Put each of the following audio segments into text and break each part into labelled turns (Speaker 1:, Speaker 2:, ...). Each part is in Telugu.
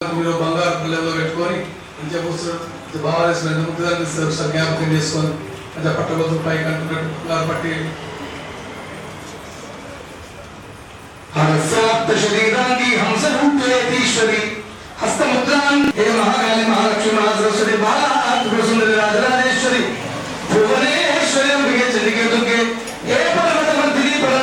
Speaker 1: మీరు బంగారు పిల్లల్లో పెట్టుకొని మంచిగా కూర్చొని బాగా ముఖ్యంగా జ్ఞాపకం చేసుకొని మంచిగా పట్టబోతు పైకి అంటున్నట్టు బంగారు పట్టి శరీరానికి హంసరూపేతీశ్వరి హస్తముద్రాన్ హే మహాకాళి మహాలక్ష్మి మహాసరస్వతి బాలాసుందరి రాజరాజేశ్వరి భువనేశ్వరి అంబికే చండికే దుర్గే హే పరమతమంత్రి పరా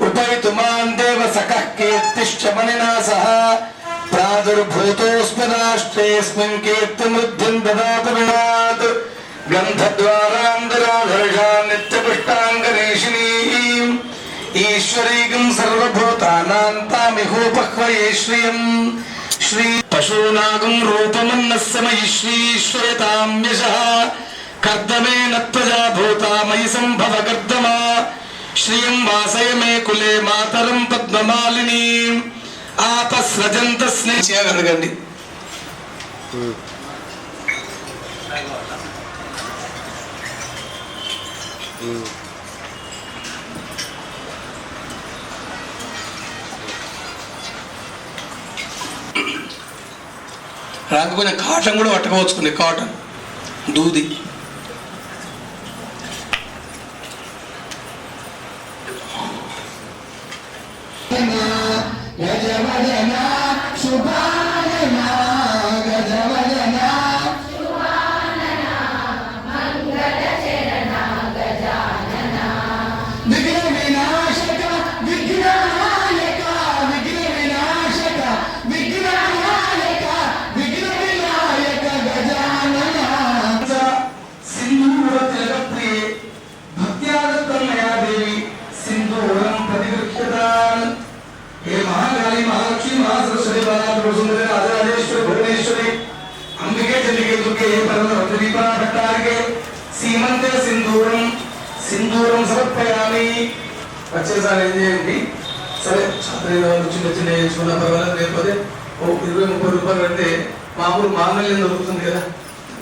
Speaker 1: उपैतुमान् देव सकः कीर्तिश्च मणिना सह प्रादुर्भूतोऽस्मि राष्ट्रेऽस्मिन् कीर्तिमृद्धिं ददातु विनात् गन्धद्वारान्तराधर्षान् नित्यपुष्टाङ्गरेशिनीम् ईश्वरीकं सर्वभूतानां तामिहोपह्वये श्रियम् श्री पशूनागं रूपमन्नस्य मयि श्रीश्वयतां यशः कर्दमेन त्वजा भूता मयि सम्भव कर्दमा श्रियं वासय मे कुले मातरं पद्ममालिनीं आपस्रजन्त स्नेहगंడి రాకు కొంచెం కాటన్ కూడా పట్టుకోవచ్చుకునే కాటన్ దూది
Speaker 2: గజవదనా శుభాననా గజవదనా శుభాననా మంగళచరణా గజాననా విఘ్న వినాశక విఘ్ననాయక విఘ్న వినాశక విఘ్ననాయక విఘ్న వినాయక గజాననా
Speaker 1: సింధూర తిలకప్రియే భక్త్యాదత్తమయా దేవి సింధూరం ప్రతిగృహ్యతాన్ हे महाकाली महालक्ष्मी महासरस्वती बालासुंदरी राजराजेश्वरी भुवनेश्वरी अंबिके चंडिके दुर्गे हे परमतमंत्री परा भट्टारिके सीमंते सिंदूरम सिंदूरम समर्पयामि వచ్చేసారి ఏం చేయండి సరే ఛాత్రీలు చిన్న చిన్న వేసుకున్న పర్వాలేదు లేకపోతే ఓ 20-30 రూపాయలు పెడితే మామూలు మాంగళ్యం దొరుకుతుంది కదా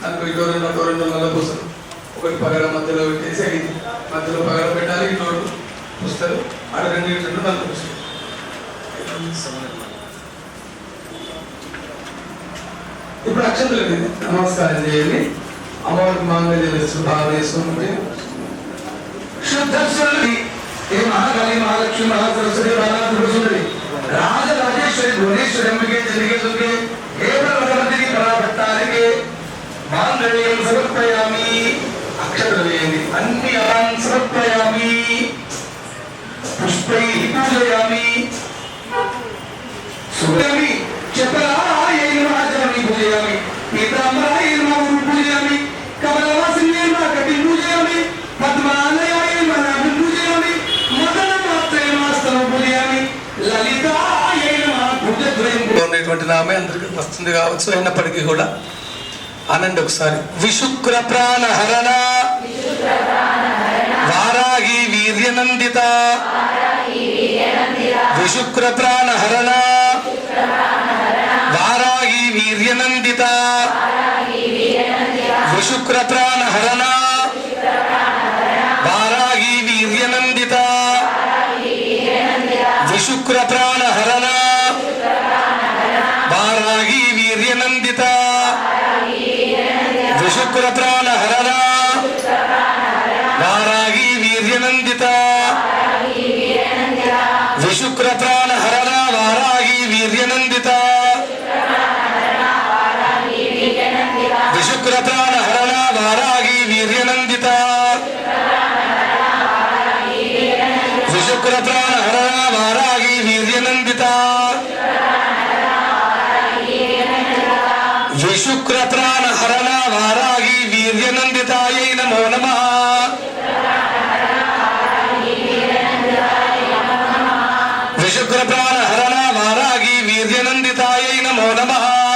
Speaker 1: అందుకు ఇటో రెండు నల్ల పూసలు ఒకటి పగడ మధ్యలో పెట్టేసి అయింది మధ్యలో పగడ పెట్టాలి ఇటో పుస్తలు ఆడ రెండు నల్ల పూసలు ఇప్పుడు అక్షంతలు నమస్కారం చేయండి అమ్మవారికి మాంగళ్యం భావన చేసుకుంటే శుద్ధి हे महाकाली महालक्ष्मी महासरस्वती बालासुंदरी राजराजेश्वरी भुवनेश्वरी अंबिके चंडिके दुर्गे हे परमतमंत्री परा भट्टारिके मांगल्यं समर्पयामि अक्षरवेदि अन्यान् समर्पयामि पुष्पैः पूजयामि सुगमि चतुरायै नमः जननि पूजयामि पीताम्बरायै नमः पूजयामि कमलवासिन्यै नमः कटिं पूजयामि पद्मालयायै नमः पूजयामि मदनमात्रे नमः स्तवं पूजयामि ललितायै नमः पूजद्वयं అనేటువంటి నామే అందరికీ వస్తుంది కావచ్చు అయినప్పటికీ కూడా ఆనండి ఒకసారి విశుక్ర ప్రాణహరణ వారాహి వీర్యనందిత విశుక్ర ప్రాణహరణ వారాహి వీర్యనందిత విశుక్ర ప్రాణహరణ వారాహి వీర్యనందిత విశుక్ర ప్రాణ హరణ వారాగి వీర్యనందిత విశుక్ర ప్రాణ హరణ వారాగి వీర్యనందిత విశుక్ర ప్రాణ హరణ వారాగి వీర్యనందిత విశుక్ర ప్రాణ హరణ వారాగి వీర్యనందిత విశుక్ర ప్రాణ హరణ వారాగి వీర్యనందిత విశుక్ర ప్రాణ హరణ వారాగి వీర్యనందితాయై నమో నమః విశుక్ర ప్రాణ హరణ వారాగి వీర్యనందితాయై నమో నమః